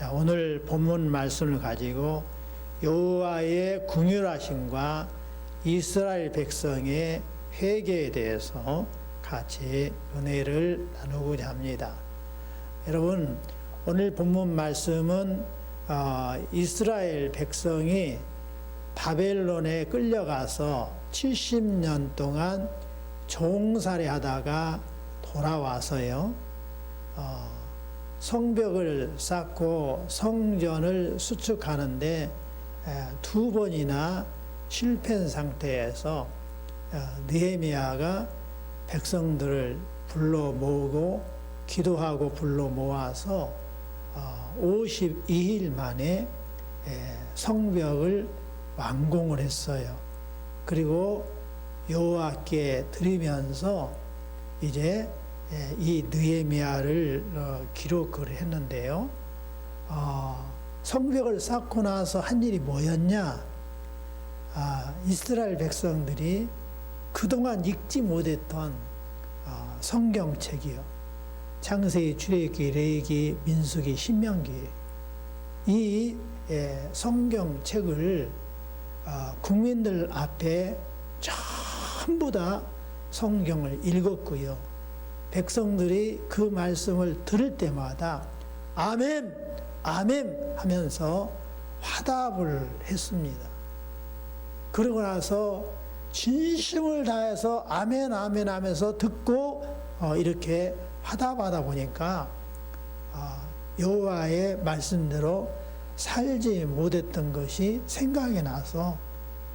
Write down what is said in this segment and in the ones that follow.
자, 오늘 본문 말씀을 가지고 여호와의 긍휼하심과 이스라엘 백성의 회개에 대해서 같이 은혜를 나누고자 합니다. 여러분, 오늘 본문 말씀은 이스라엘 백성이 바벨론에 끌려가서 70년 동안 종살이 하다가 돌아와서요, 성벽을 쌓고 성전을 수축하는데 두 번이나 실패한 상태에서 느헤미야가 백성들을 불러 모으고 기도하고 불러 모아서 52일 만에 성벽을 완공을 했어요. 그리고 여호와께 드리면서 이제 이 느헤미야를 기록을 했는데요. 성벽을 쌓고 나서 한 일이 뭐였냐? 이스라엘 백성들이 그동안 읽지 못했던 성경책이요. 창세기, 출애굽기, 레위기, 민수기, 신명기, 이 성경책을 국민들 앞에 전부 다 성경을 읽었고요. 백성들이 그 말씀을 들을 때마다 아멘, 아멘 하면서 화답을 했습니다. 그러고 나서 진심을 다해서 아멘, 아멘 하면서 듣고 이렇게 화답하다 보니까 여호와의 말씀대로 살지 못했던 것이 생각이 나서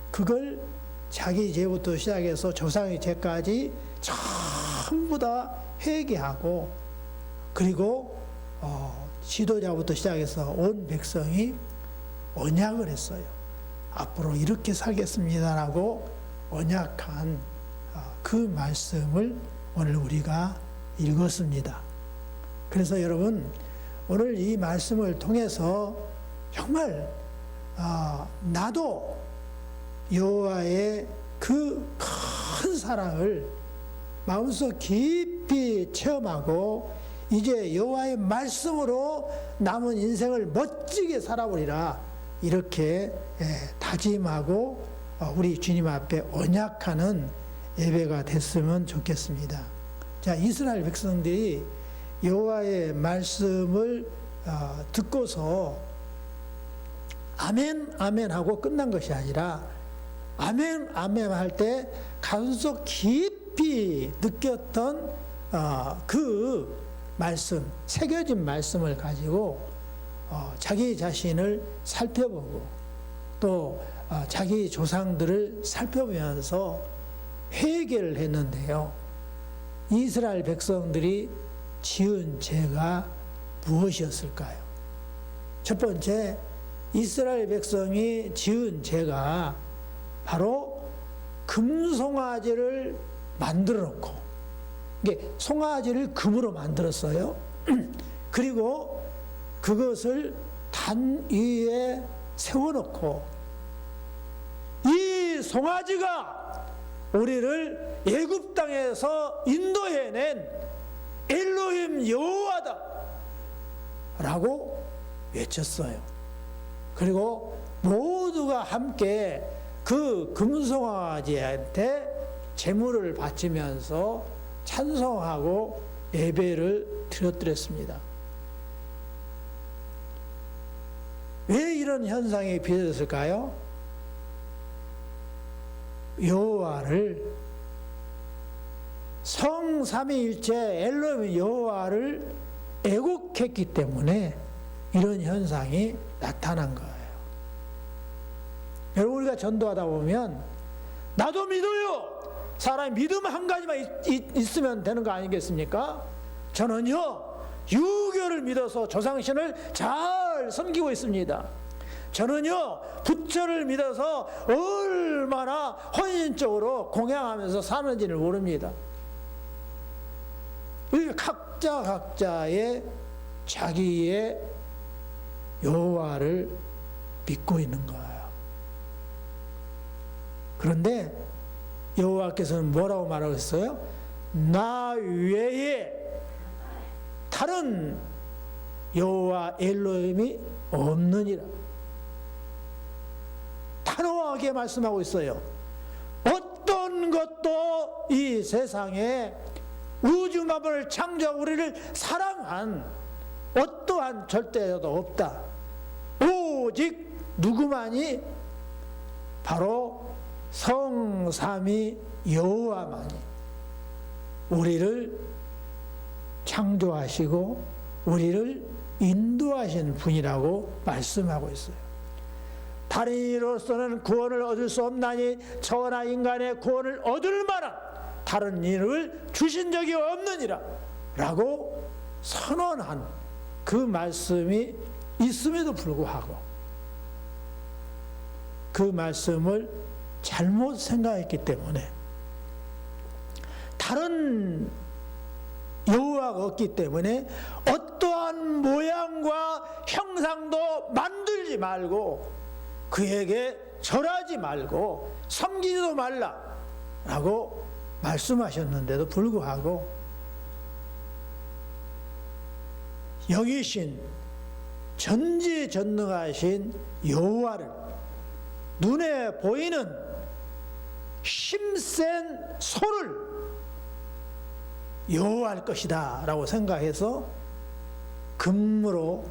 그걸 자기 죄부터 시작해서 조상의 죄까지 전부 다 회개하고, 그리고 지도자부터 시작해서 온 백성이 언약을 했어요. 앞으로 이렇게 살겠습니다라고 언약한 그 말씀을 오늘 우리가 읽었습니다. 그래서 여러분, 오늘 이 말씀을 통해서 정말 나도 여호와의 그 큰 사랑을 마음속 깊이 체험하고 이제 여호와의 말씀으로 남은 인생을 멋지게 살아보리라, 이렇게 다짐하고 우리 주님 앞에 언약하는 예배가 됐으면 좋겠습니다. 자, 이스라엘 백성들이 여호와의 말씀을 듣고서 아멘, 아멘 하고 끝난 것이 아니라 아멘, 아멘 할 때 가슴속 깊이 느꼈던 그 말씀, 새겨진 말씀을 가지고 자기 자신을 살펴보고 또 자기 조상들을 살펴보면서 회개를 했는데요. 이스라엘 백성들이 지은 죄가 무엇이었을까요? 첫 번째, 이스라엘 백성이 지은 죄가 바로 금송아지를 만들어 놓고, 이게 송아지를 금으로 만들었어요. 그리고 그것을 단 위에 세워놓고 이 송아지가 우리를 애굽 땅에서 인도해낸 엘로힘 여호와다 라고 외쳤어요. 그리고 모두가 함께 그 금송아지한테 제물을 바치면서 찬송하고 예배를 드렸습니다. 왜 이런 현상이 빚어졌을까요? 여호와를, 성삼위일체 엘로힘 여호와를 애곡했기 때문에 이런 현상이 나타난 거예요. 여러분, 우리가 전도하다 보면 나도 믿어요. 사람이 믿음 한 가지만 있으면 되는 거 아니겠습니까? 저는요, 유교를 믿어서 조상신을 잘 섬기고 있습니다. 저는요, 부처를 믿어서 얼마나 헌신적으로 공양하면서 사는지를 모릅니다. 각자의 자기의 여호와를 믿고 있는 거예요. 그런데 여호와께서는 뭐라고 말하고 있어요? 나 외에 다른 여호와 엘로힘이 없느니라. 단호하게 말씀하고 있어요. 어떤 것도 이 세상에 우주 만물을 창조하고 우리를 사랑한 어떠한 절대자도 없다. 오직 누구만이? 바로 성삼위 여호와만이 우리를 창조하시고 우리를 인도하신 분이라고 말씀하고 있어요. 다른 이로서는 구원을 얻을 수 없나니 저나 인간의 구원을 얻을 만한 다른 이를 주신 적이 없느니라 라고 선언한 그 말씀이 있음에도 불구하고 그 말씀을 잘못 생각했기 때문에 다른 여호와가 없기 때문에 어떠한 모양과 형상도 만들지 말고 그에게 절하지 말고 섬기지도 말라라고 말씀하셨는데도 불구하고 여기신 전지전능하신 여호와를 눈에 보이는 힘센 소를 여호와일 것이다 라고 생각해서 금으로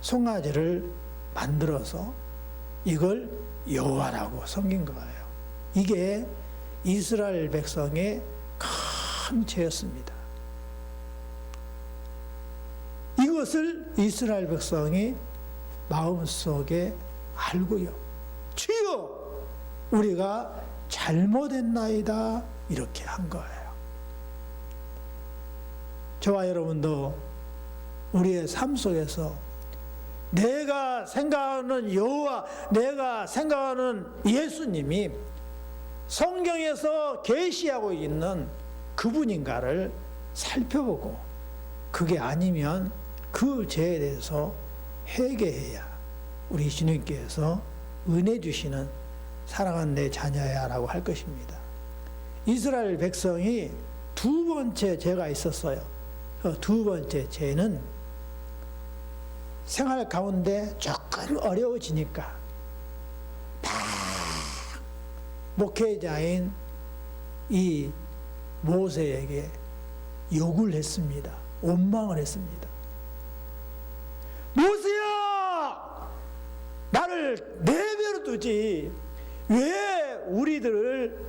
송아지를 만들어서 이걸 여호와라고 섬긴 거예요. 이게 이스라엘 백성의 큰 죄였습니다. 이것을 이스라엘 백성이 마음속에 알고요. 주여 우리가 잘못했나이다 이렇게 한 거예요. 저와 여러분도 우리의 삶 속에서 내가 생각하는 여호와, 내가 생각하는 예수님이 성경에서 계시하고 있는 그분인가를 살펴보고 그게 아니면 그 죄에 대해서 회개해야 우리 주님께서 은혜 주시는 사랑하는 내 자녀야 라고 할 것입니다. 이스라엘 백성이 두 번째 죄가 있었어요. 두 번째 죄는 생활 가운데 조금 어려워지니까 막 목회자인 이 모세에게 욕을 했습니다. 원망을 했습니다. 모세야! 나를 내버려 두지 왜 우리들을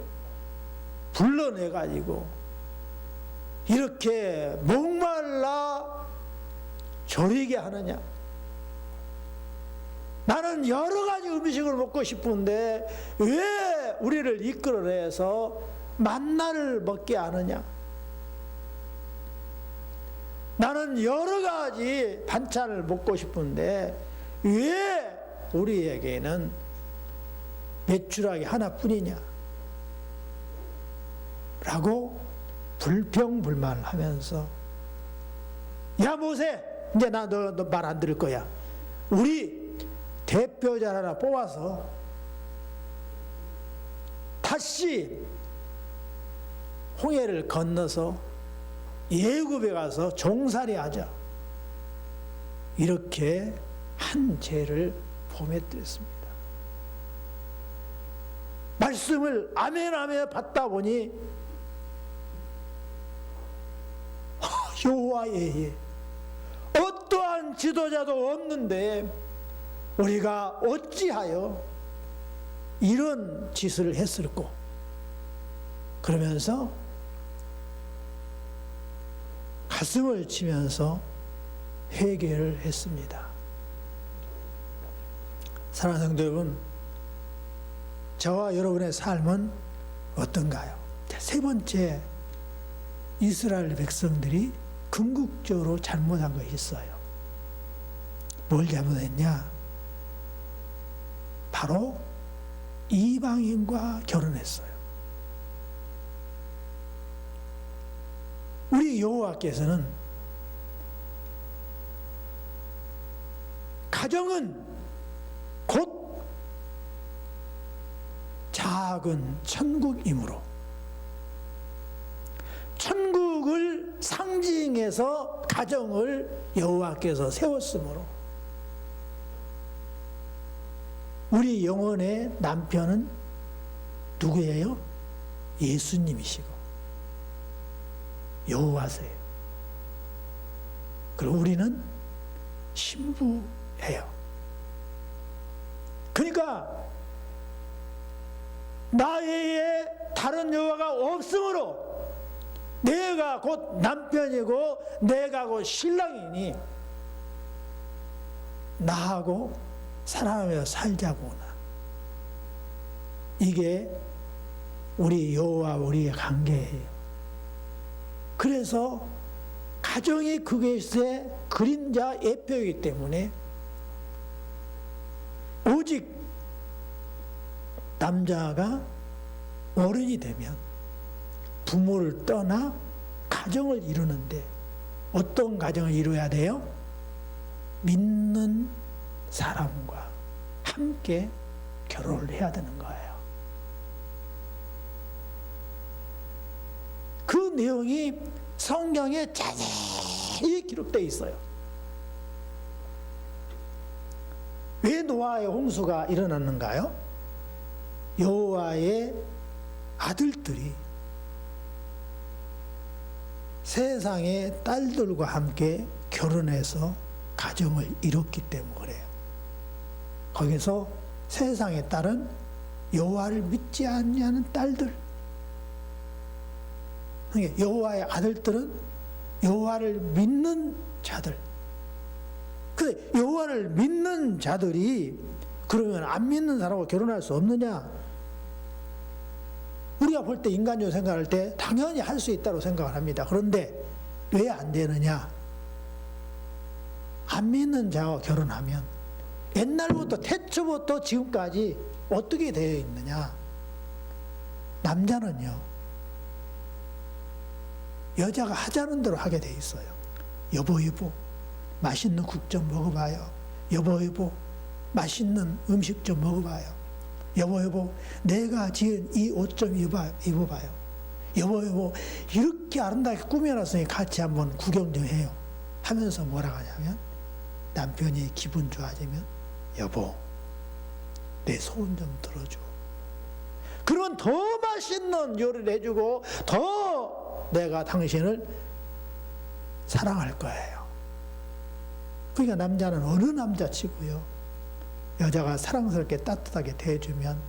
불러내가지고 이렇게 목말라 졸이게 하느냐? 나는 여러 가지 음식을 먹고 싶은데 왜 우리를 이끌어내서 만나를 먹게 하느냐? 나는 여러 가지 반찬을 먹고 싶은데 왜 우리에게는 메추라기 하나뿐이냐? 라고 불평불만을 하면서 야 모세 이제 나 너 말 안 들을 거야. 우리 대표자 하나 뽑아서 다시 홍해를 건너서 예굽에 가서 종살이 하자. 이렇게 한 죄를 범했습니다. 말씀을 아멘하며 받다 보니 여호와의 어떠한 지도자도 없는데 우리가 어찌하여 이런 짓을 했을꼬? 그러면서 가슴을 치면서 회개를 했습니다. 사랑하는 성도 여러분, 저와 여러분의 삶은 어떤가요? 세 번째, 이스라엘 백성들이 궁극적으로 잘못한 것이 있어요. 뭘 잘못했냐? 바로 이방인과 결혼했어요. 우리 여호와께서는 가정은 곧 작은 천국이므로 천국을 상징 웨딩에서 가정을 여호와께서 세웠으므로 우리 영혼의 남편은 누구예요? 예수님이시고 여호와세요. 그리고 우리는 신부예요. 그러니까 나 외에 다른 여호와가 없으므로 내가 곧 남편이고 내가 곧 신랑이니 나하고 사랑하며 살자구나. 이게 우리 여호와 우리의 관계예요. 그래서 가정이 그것의 그림자 예표이기 때문에 오직 남자가 어른이 되면 부모를 떠나 가정을 이루는데 어떤 가정을 이루어야 돼요? 믿는 사람과 함께 결혼을 해야 되는 거예요. 그 내용이 성경에 자세히 기록되어 있어요. 왜 노아의 홍수가 일어났는가요? 여호와의 아들들이 세상의 딸들과 함께 결혼해서 가정을 이뤘기 때문에 그래요. 거기서 세상의 딸은 여호와를 믿지 않냐는 딸들, 여호와의 아들들은 여호와를 믿는 자들. 근데 여호와를 믿는 자들이 그러면 안 믿는 사람하고 결혼할 수 없느냐? 우리가 볼 때 인간적으로 생각할 때 당연히 할 수 있다고 생각을 합니다. 그런데 왜 안 되느냐? 안 믿는 자와 결혼하면 옛날부터 태초부터 지금까지 어떻게 되어 있느냐? 남자는요, 여자가 하자는 대로 하게 돼 있어요. 여보 맛있는 국 좀 먹어봐요. 여보 맛있는 음식 좀 먹어봐요. 여보 내가 지은 이 옷 좀 입어봐요. 여보 이렇게 아름답게 꾸며놨으니 같이 한번 구경 좀 해요. 하면서 뭐라고 하냐면 남편이 기분 좋아지면 여보 내 소원 좀 들어줘. 그러면 더 맛있는 요리를 해주고 더 내가 당신을 사랑할 거예요. 그러니까 남자는 어느 남자치고요, 여자가 사랑스럽게 따뜻하게 대해주면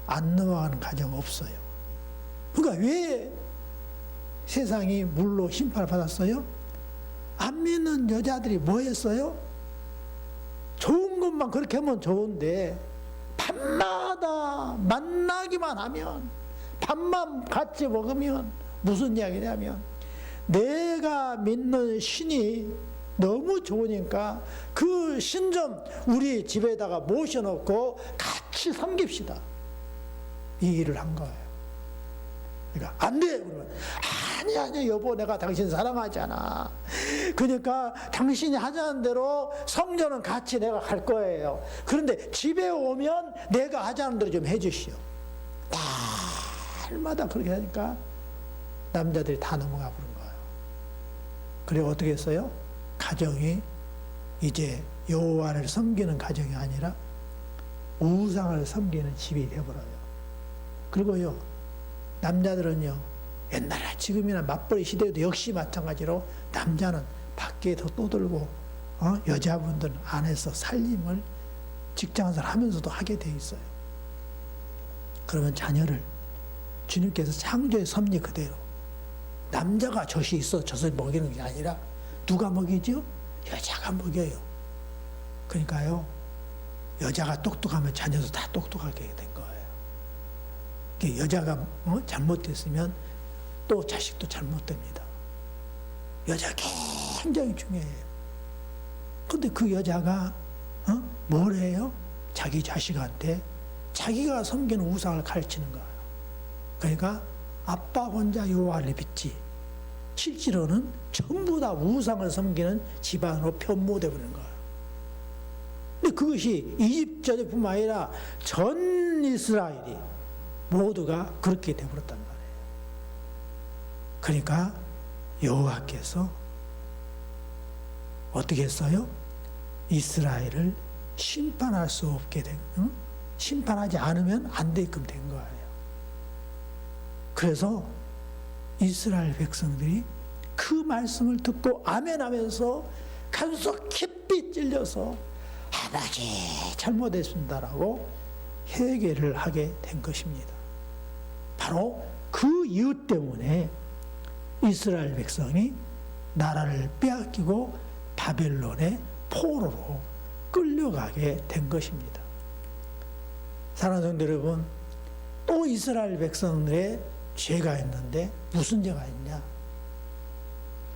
안 넘어가는 가정 없어요. 그러니까 왜 세상이 물로 심판을 받았어요? 안 믿는 여자들이 뭐 했어요? 좋은 것만 그렇게 하면 좋은데 밤마다 만나기만 하면, 밥만 같이 먹으면 무슨 이야기냐면 내가 믿는 신이 너무 좋으니까 그 신 좀 우리 집에다가 모셔놓고 같이 섬깁시다. 이 일을 한 거예요. 그러니까 안 돼. 그러면 아니 여보 내가 당신 사랑하잖아. 그러니까 당신이 하자는 대로 성전은 같이 내가 갈 거예요. 그런데 집에 오면 내가 하자는 대로 좀 해주시오. 날마다 그렇게 하니까 남자들이 다 넘어가 버린 거예요. 그래 어떻게 했어요? 가정이 이제 여호와를 섬기는 가정이 아니라 우상을 섬기는 집이 되어버려요. 그리고요, 남자들은요, 옛날에 지금이나 맞벌이 시대에도 역시 마찬가지로 남자는 밖에서 떠들고 여자분들은 안에서 살림을 직장생활 하면서도 하게 돼 있어요. 그러면 자녀를 주님께서 창조의 섭리 그대로 남자가 젖이 있어 젖을 먹이는 게 아니라 누가 먹이죠? 여자가 먹여요. 그러니까요, 여자가 똑똑하면 자녀도 다 똑똑하게 된 거예요. 여자가 잘못됐으면 또 자식도 잘못됩니다. 여자가 굉장히 중요해요. 근데 그 여자가 뭘 해요? 자기 자식한테 자기가 섬기는 우상을 가르치는 거예요. 그러니까 아빠 혼자 여호와를 믿지 실제로는 전부 다 우상을 섬기는 집안으로 편모되어 버리는 거예요. 근데 그것이 이집트뿐만 아니라 전 이스라엘이 모두가 그렇게 되어버렸단 말이에요. 그러니까 여호와께서 어떻게 했어요? 이스라엘을 심판할 수 없게 된, 심판하지 않으면 안 되게끔 된 거예요. 그래서 이스라엘 백성들이 그 말씀을 듣고 아멘 하면서 간속 깊이 찔려서 아버지 잘못했습니다라고 회개를 하게 된 것입니다. 바로 그 이유 때문에 이스라엘 백성이 나라를 빼앗기고 바벨론의 포로로 끌려가게 된 것입니다. 사랑하는 성도 여러분, 또 이스라엘 백성들의 죄가 있는데 무슨 죄가 있냐?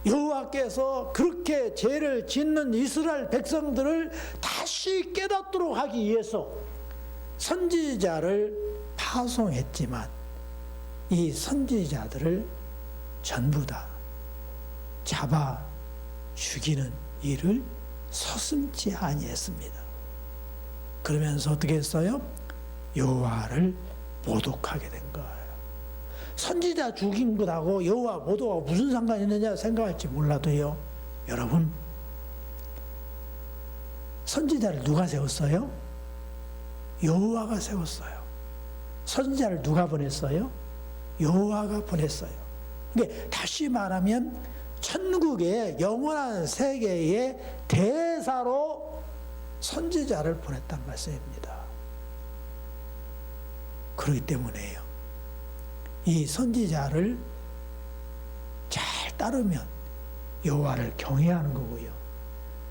여호와께서 그렇게 죄를 짓는 이스라엘 백성들을 다시 깨닫도록 하기 위해서 선지자를 파송했지만 이 선지자들을 전부 다 잡아 죽이는 일을 서슴지 아니했습니다. 그러면서 어떻게 했어요? 여호와를 모독하게 된 거예요. 선지자 죽인 것하고 여호와 모독하고 무슨 상관이 있느냐 생각할지 몰라도요, 여러분, 선지자를 누가 세웠어요? 여호와가 세웠어요. 선지자를 누가 보냈어요? 여호와가 보냈어요. 그러니까 다시 말하면 천국의 영원한 세계의 대사로 선지자를 보냈다는 말씀입니다. 그렇기 때문에요, 이 선지자를 잘 따르면 여호와를 경외하는 거고요,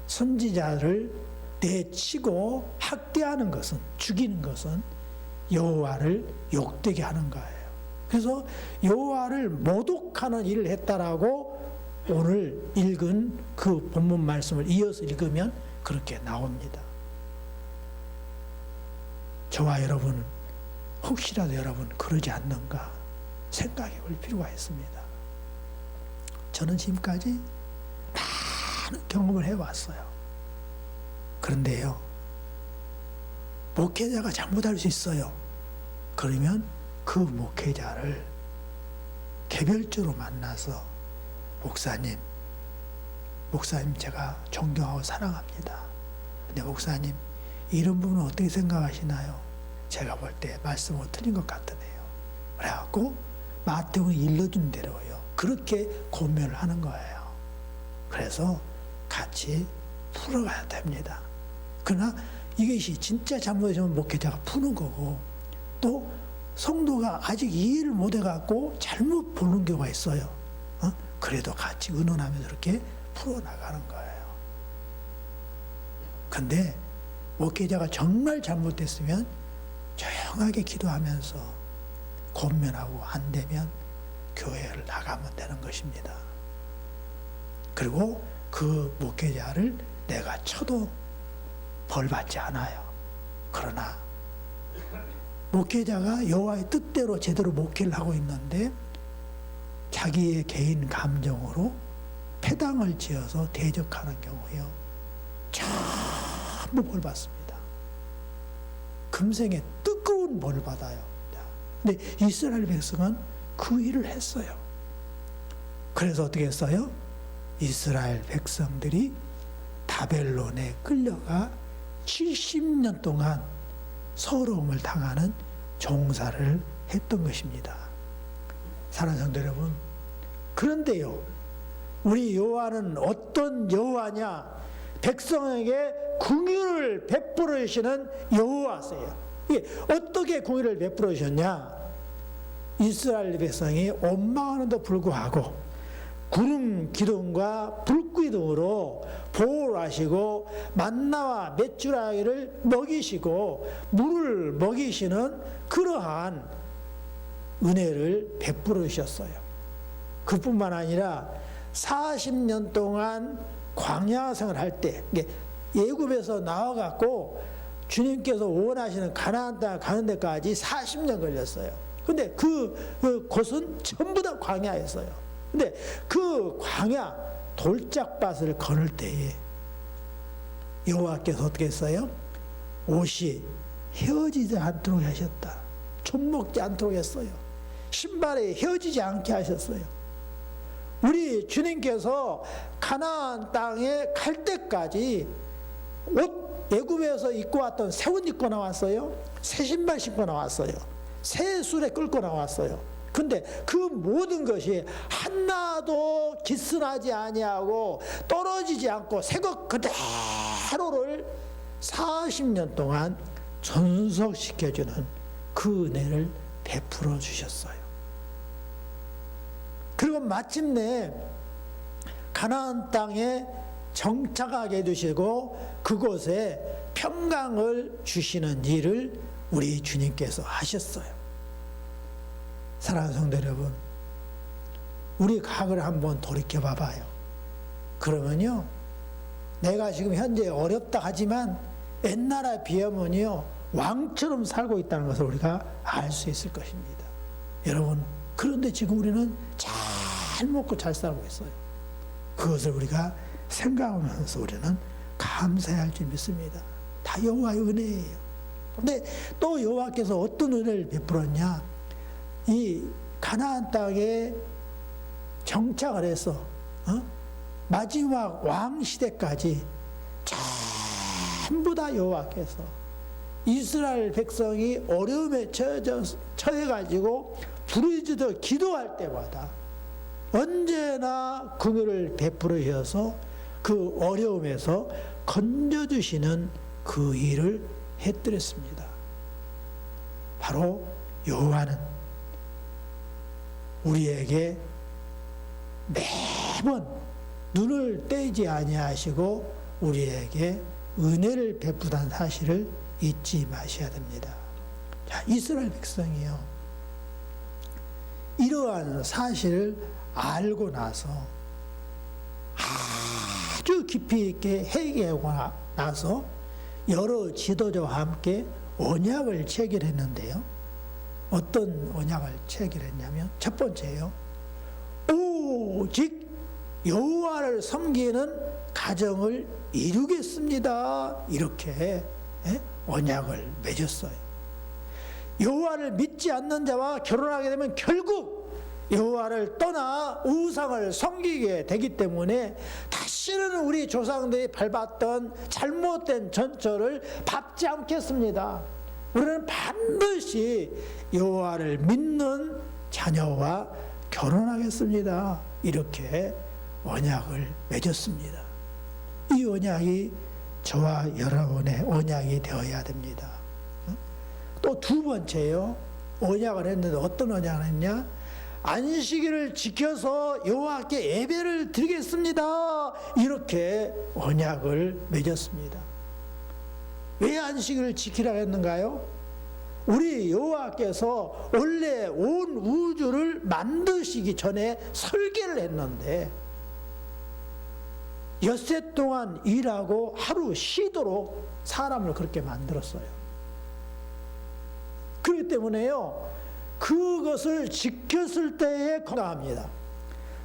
선지자를 내치고 학대하는 것은, 죽이는 것은 여호와를 욕되게 하는 거예요. 그래서 여호와를 모독하는 일을 했다라고 오늘 읽은 그 본문 말씀을 이어서 읽으면 그렇게 나옵니다. 저와 여러분은 혹시라도 여러분 그러지 않는가 생각해 볼 필요가 있습니다. 저는 지금까지 많은 경험을 해왔어요. 그런데요, 목회자가 잘못할 수 있어요. 그러면 그 목회자를 개별적으로 만나서 목사님 제가 존경하고 사랑합니다. 근데 목사님 이런 부분은 어떻게 생각하시나요? 제가 볼 때 말씀은 틀린 것 같으네요. 그래갖고 마태복음 일러준 대로요, 그렇게 고면을 하는 거예요. 그래서 같이 풀어가야 됩니다. 그러나 이것이 진짜 잘못이면 목회자가 푸는 거고, 또 성도가 아직 이해를 못 해갖고 잘못 보는 경우가 있어요. 그래도 같이 의논하면서 이렇게 풀어나가는 거예요. 근데 목회자가 정말 잘못됐으면 조용하게 기도하면서 권면하고 안 되면 교회를 나가면 되는 것입니다. 그리고 그 목회자를 내가 쳐도 벌 받지 않아요. 그러나 목회자가 여호와의 뜻대로 제대로 목회를 하고 있는데 자기의 개인 감정으로 패당을 지어서 대적하는 경우요, 전부 벌 받습니다. 금생에 뜨거운 벌을 받아요. 근데 이스라엘 백성은 그 일을 했어요. 그래서 어떻게 했어요? 이스라엘 백성들이 바벨론에 끌려가 70년 동안 서러움을 당하는 종사를 했던 것입니다. 사랑하는 성도 여러분, 그런데요, 우리 여호와는 어떤 여호와냐? 백성에게 긍휼을 베풀어 주시는 여호와세요. 이게 어떻게 긍휼을 베풀어 주셨냐? 이스라엘 백성이 원망하는데도 불구하고 구름 기둥과 불기둥으로 보호를 하시고 만나와 메추라기를 먹이시고 물을 먹이시는 그러한 은혜를 베풀어 주셨어요. 그뿐만 아니라 40년 동안 광야 생활할 때, 예굽에서 나와갖고 주님께서 원하시는 가나안 땅 가는 데까지 40년 걸렸어요. 근데 그 곳은 전부 다 광야였어요. 근데 그 광야 돌짝밭을 거닐 때에 여호와께서 어떻게 했어요? 옷이 헤어지지 않도록 하셨다. 좀 먹지 않도록 했어요. 신발이 헤어지지 않게 하셨어요. 우리 주님께서 가나안 땅에 갈 때까지 옷 애굽에서 입고 왔던 새 옷 입고 나왔어요. 새 신발 신고 나왔어요. 새 수레 끌고 나왔어요. 근데 그 모든 것이 하나도 기스나지 아니하고 떨어지지 않고 새 것 그대로를 40년 동안 전속시켜주는 그 은혜를 베풀어 주셨어요. 그리고 마침내 가나안 땅에 정착하게 해주시고 그곳에 평강을 주시는 일을 우리 주님께서 하셨어요. 사랑하는 성도 여러분, 우리 각을 한번 돌이켜 봐봐요. 그러면요, 내가 지금 현재 어렵다 하지만 옛날에 비하면요 왕처럼 살고 있다는 것을 우리가 알 수 있을 것입니다. 여러분, 그런데 지금 우리는 잘 먹고 잘 살고 있어요. 그것을 우리가 생각하면서 우리는 감사해야 할 줄 믿습니다. 다 여호와의 은혜예요. 근데 또 여호와께서 어떤 은혜를 베풀었냐? 이 가나안 땅에 정착을 해서 마지막 왕 시대까지 전부 다 여호와께서 이스라엘 백성이 어려움에 처해가지고 부르짖어 기도할 때마다 언제나 긍휼을 베풀으셔서 그 어려움에서 건져주시는 그 일을 해드렸습니다. 바로 여호와는 우리에게 매번 눈을 떼지 아니하시고 우리에게 은혜를 베푸다는 사실을 잊지 마셔야 됩니다. 자, 이스라엘 백성이요, 이러한 사실을 알고 나서 아주 깊이 있게 회개하고 나서 여러 지도자와 함께 언약을 체결했는데요. 어떤 언약을 체결했냐면 첫 번째요, 오직 여호와를 섬기는 가정을 이루겠습니다. 이렇게 언약을 맺었어요. 여호와를 믿지 않는 자와 결혼하게 되면 결국 여호와를 떠나 우상을 섬기게 되기 때문에 다시는 우리 조상들이 밟았던 잘못된 전철을 밟지 않겠습니다. 우리는 반드시 여호와를 믿는 자녀와 결혼하겠습니다. 이렇게 언약을 맺었습니다. 이 언약이 저와 여러분의 언약이 되어야 됩니다. 또 두 번째요, 언약을 했는데 어떤 언약을 했냐? 안식일을 지켜서 여호와께 예배를 드리겠습니다. 이렇게 언약을 맺었습니다. 왜 안식일을 지키라고 했는가요? 우리 여호와께서 원래 온 우주를 만드시기 전에 설계를 했는데 엿새 동안 일하고 하루 쉬도록 사람을 그렇게 만들었어요. 그렇기 때문에요, 그것을 지켰을 때에 건강합니다.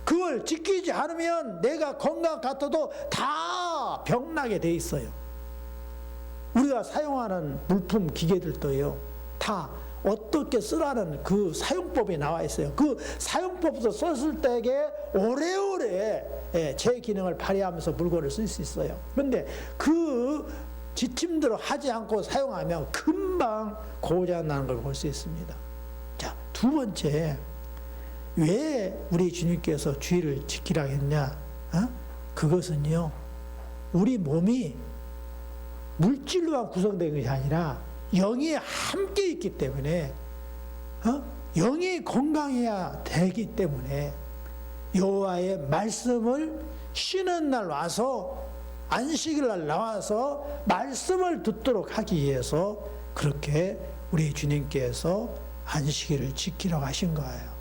그걸 지키지 않으면 내가 건강 같아도 다 병나게 돼 있어요. 우리가 사용하는 물품 기계들도요, 다 어떻게 쓰라는 그 사용법이 나와 있어요. 그 사용법부터 썼을 때에 오래오래 제 기능을 발휘하면서 물건을 쓸 수 있어요. 그런데 그 지침대로 하지 않고 사용하면 금방 고장 나는 걸 볼 수 있습니다. 자, 두 번째, 왜 우리 주님께서 주의를 지키라 했냐? 그것은요, 우리 몸이 물질로만 구성된 것이 아니라 영이 함께 있기 때문에 영이 건강해야 되기 때문에 여호와의 말씀을 쉬는 날 와서 안식일 날 나와서 말씀을 듣도록 하기 위해서 그렇게 우리 주님께서 안식일을 지키라고 하신 거예요.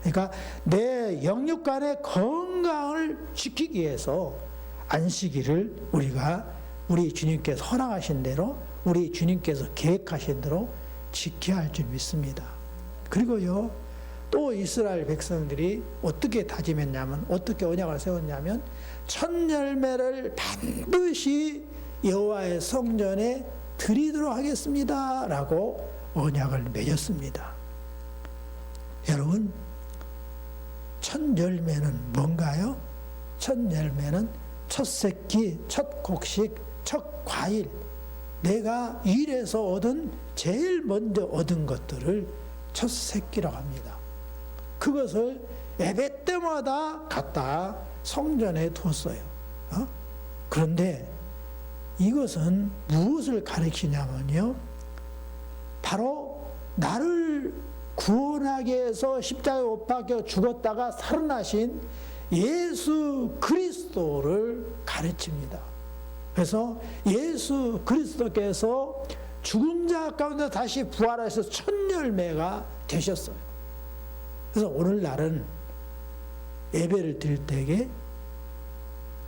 그러니까 내 영육간의 건강을 지키기 위해서 안식일을 우리가 우리 주님께서 허락하신 대로, 우리 주님께서 계획하신 대로 지켜야 할 줄 믿습니다. 그리고요, 또 이스라엘 백성들이 어떻게 다짐했냐면, 어떻게 언약을 세웠냐면, 첫 열매를 반드시 여호와의 성전에 드리도록 하겠습니다 라고 언약을 맺었습니다. 여러분, 첫 첫 열매는 뭔가요? 첫 열매는 첫 새끼, 첫 곡식, 첫 과일, 내가 일에서 얻은 제일 먼저 얻은 것들을 첫 새끼라고 합니다. 그것을 예배 때마다 갖다 성전에 뒀어요. 그런데 이것은 무엇을 가리키냐면요, 바로 나를 구원하기 위해서 십자가에 못 박혀 죽었다가 살아나신 예수 그리스도를 가르칩니다. 그래서 예수 그리스도께서 죽은 자 가운데 다시 부활하셔서 첫 열매가 되셨어요. 그래서 오늘날은 예배를 드릴 때에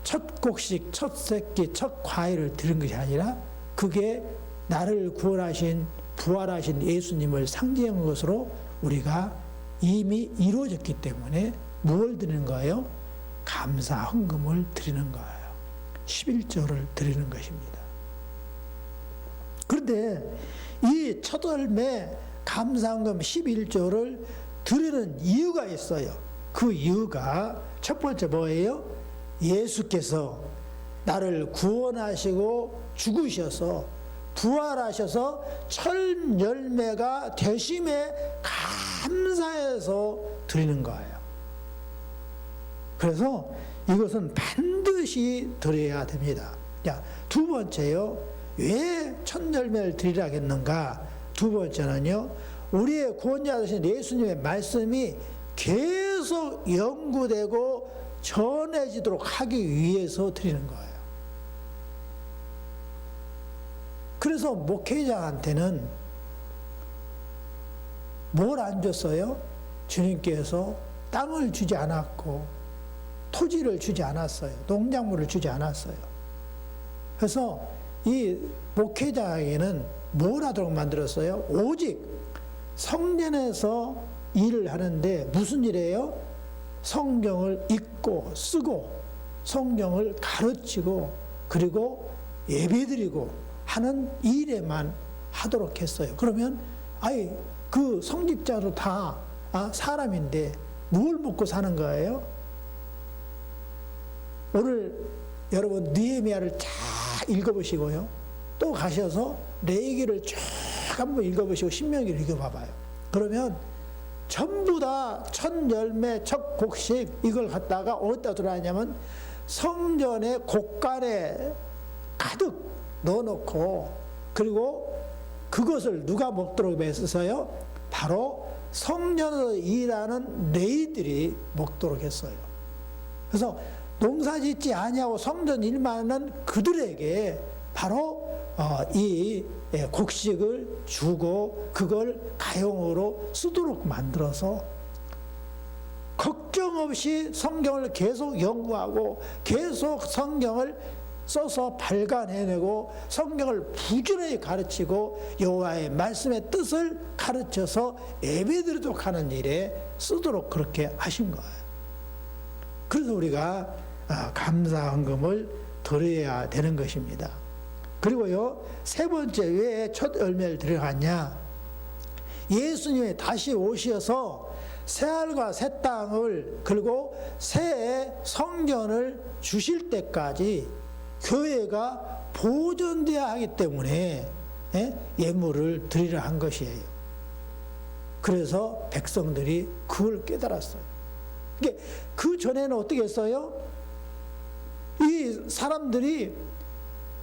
첫 곡식, 첫 새끼, 첫 과일을 드린 것이 아니라 그게 나를 구원하신 부활하신 예수님을 상징한 것으로 우리가 이미 이루어졌기 때문에 무엇을 드리는 거예요? 감사 헌금을 드리는 거예요. 11조를 드리는 것입니다. 그런데 이 첫 열매 감사헌금 11조를 드리는 이유가 있어요. 그 이유가 첫 번째 뭐예요? 예수께서 나를 구원하시고 죽으셔서 부활하셔서 첫 열매가 되심에 감사해서 드리는 거예요. 그래서 이것은 반드시 드려야 됩니다. 자, 두 번째요. 왜 첫 열매를 드리라 했는가? 두 번째는요, 우리의 구원자 되신 예수님의 말씀이 계속 연구되고 전해지도록 하기 위해서 드리는 거예요. 그래서 목회자한테는 뭘 안 줬어요? 주님께서 땅을 주지 않았고 토지를 주지 않았어요. 농작물을 주지 않았어요. 그래서 이 목회자에게는 뭘 하도록 만들었어요? 오직 성전에서 일을 하는데 무슨 일이에요? 성경을 읽고 쓰고 성경을 가르치고 그리고 예배드리고 하는 일에만 하도록 했어요. 그러면 그 성직자도 다 사람인데 뭘 먹고 사는 거예요? 오늘 여러분 느헤미야를 쫙 읽어보시고요, 또 가셔서 레위기를 쫙 한번 읽어보시고 신명기를 읽어봐봐요. 그러면 전부 다 첫 열매, 첫 곡식 이걸 갖다가 어디다 들어가냐면 성전의 곳간에 가득 넣어놓고, 그리고 그것을 누가 먹도록 했어요? 바로 성전에서 일하는 레위들이 먹도록 했어요. 그래서 농사 짓지 아니하고 성전 일만 하는 그들에게 바로 이 곡식을 주고 그걸 가용으로 쓰도록 만들어서 걱정 없이 성경을 계속 연구하고 계속 성경을 써서 발간해내고 성경을 부지런히 가르치고 여호와의 말씀의 뜻을 가르쳐서 예배드리도록 하는 일에 쓰도록 그렇게 하신 거예요. 그래서 우리가 감사헌금을 드려야 되는 것입니다. 그리고요, 세 번째, 왜 첫 열매를 드려갔냐? 예수님이 다시 오셔서 새하늘과 새 땅을 그리고 새 성전을 주실 때까지 교회가 보존되어야 하기 때문에 예물을 드리려 한 것이에요. 그래서 백성들이 그걸 깨달았어요. 그 전에는 어떻게 했어요? 이 사람들이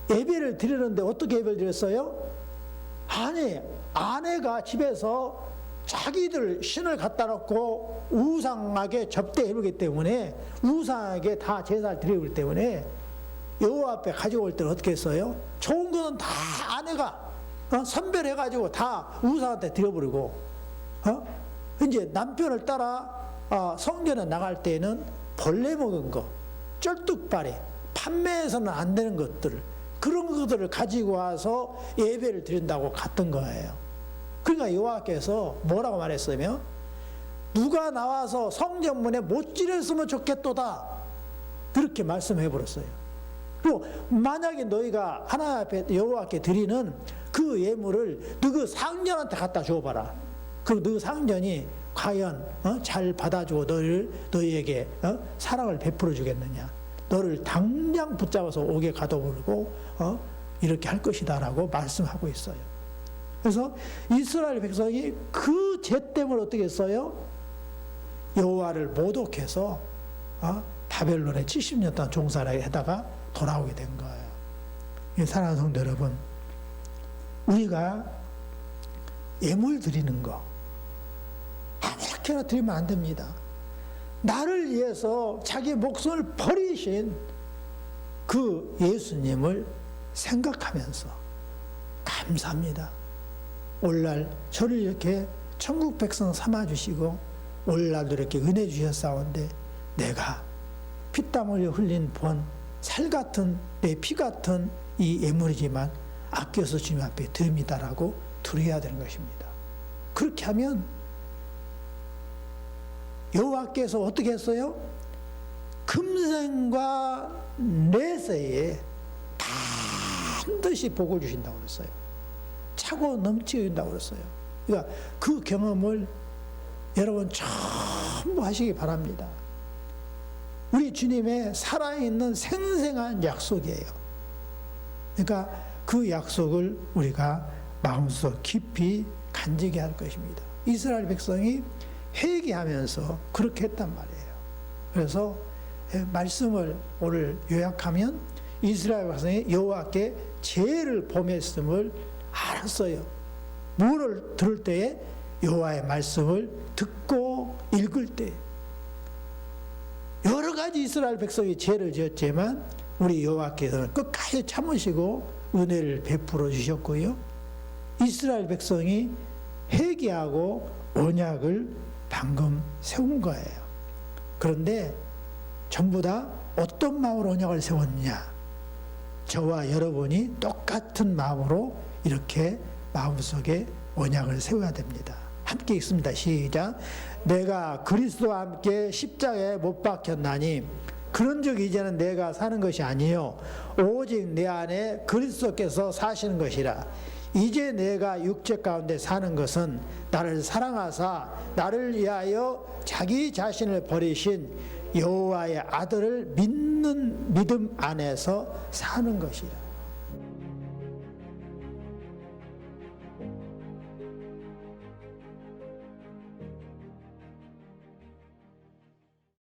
예배를 드리는데 어떻게 예배를 드렸어요? 아내가 집에서 자기들 신을 갖다 놓고 우상하게 접대해보기 때문에 우상하게 다 제사를 드리기 때문에 여호와 앞에 가지고 올 때는 어떻게 했어요? 좋은 거는 다 아내가 선별해가지고 다 우상한테 드려버리고 이제 남편을 따라 성전에 나갈 때는 벌레 먹은 거, 쩔뚝발이 판매해서는 안 되는 것들, 그런 것들을 가지고 와서 예배를 드린다고 갔던 거예요. 그러니까 여호와께서 뭐라고 말했으면 누가 나와서 성전문에 못지렸으면 좋겠도다, 그렇게 말씀해 버렸어요. 그리고 만약에 너희가 하나님 앞에 여호와께 드리는 그 예물을 너희 상전한테 갖다 줘봐라. 그리고 너희 상전이 과연 잘 받아주고 너희에게 사랑을 베풀어 주겠느냐? 너를 당장 붙잡아서 옥에 가둬버리고 이렇게 할 것이다라고 말씀하고 있어요. 그래서 이스라엘 백성이 그 죄 때문에 어떻게 했어요? 여호와를 모독해서 바벨론에 70년 동안 종살이 하다가 돌아오게 된 거예요. 사랑하는 성도 여러분, 우리가 예물 드리는 거 아무렇게나 드리면 안 됩니다. 나를 위해서 자기 목숨을 버리신 그 예수님을 생각하면서 감사합니다. 오늘날 저를 이렇게 천국 백성 삼아주시고 오늘날도 이렇게 은혜 주셨사온데 내가 피땀 흘려 흘린 본 살 같은 내 피 같은 이 예물이지만 아껴서 주님 앞에 드립니다라고 드려야 되는 것입니다. 그렇게 하면 여호와께서 어떻게 했어요? 금생과 내세에 반드시 복을 주신다고 그랬어요. 차고 넘치게 준다고 그랬어요. 그러니까 그 경험을 여러분 전부 하시기 바랍니다. 우리 주님의 살아있는 생생한 약속이에요. 그러니까 그 약속을 우리가 마음속 깊이 간직히 할 것입니다. 이스라엘 백성이 회개하면서 그렇게 했단 말이에요. 그래서 말씀을 오늘 요약하면 이스라엘 백성이 여호와께 죄를 범했음을 알았어요. 뭐를 들을 때에 여호와의 말씀을 듣고 읽을 때 여러 가지 이스라엘 백성이 죄를 지었지만 우리 여호와께서는 끝까지 참으시고 은혜를 베풀어 주셨고요. 이스라엘 백성이 회개하고 언약을 방금 세운 거예요. 그런데 전부 다 어떤 마음으로 언약을 세웠느냐? 저와 여러분이 똑같은 마음으로 이렇게 마음속에 언약을 세워야 됩니다. 함께 읽습니다. 시작. 내가 그리스도와 함께 십자가에 못 박혔나니 그런즉 이제는 내가 사는 것이 아니요 오직 내 안에 그리스도께서 사시는 것이라. 이제 내가 육체 가운데 사는 것은 나를 사랑하사 나를 위하여 자기 자신을 버리신 여호와의 아들을 믿는 믿음 안에서 사는 것이라.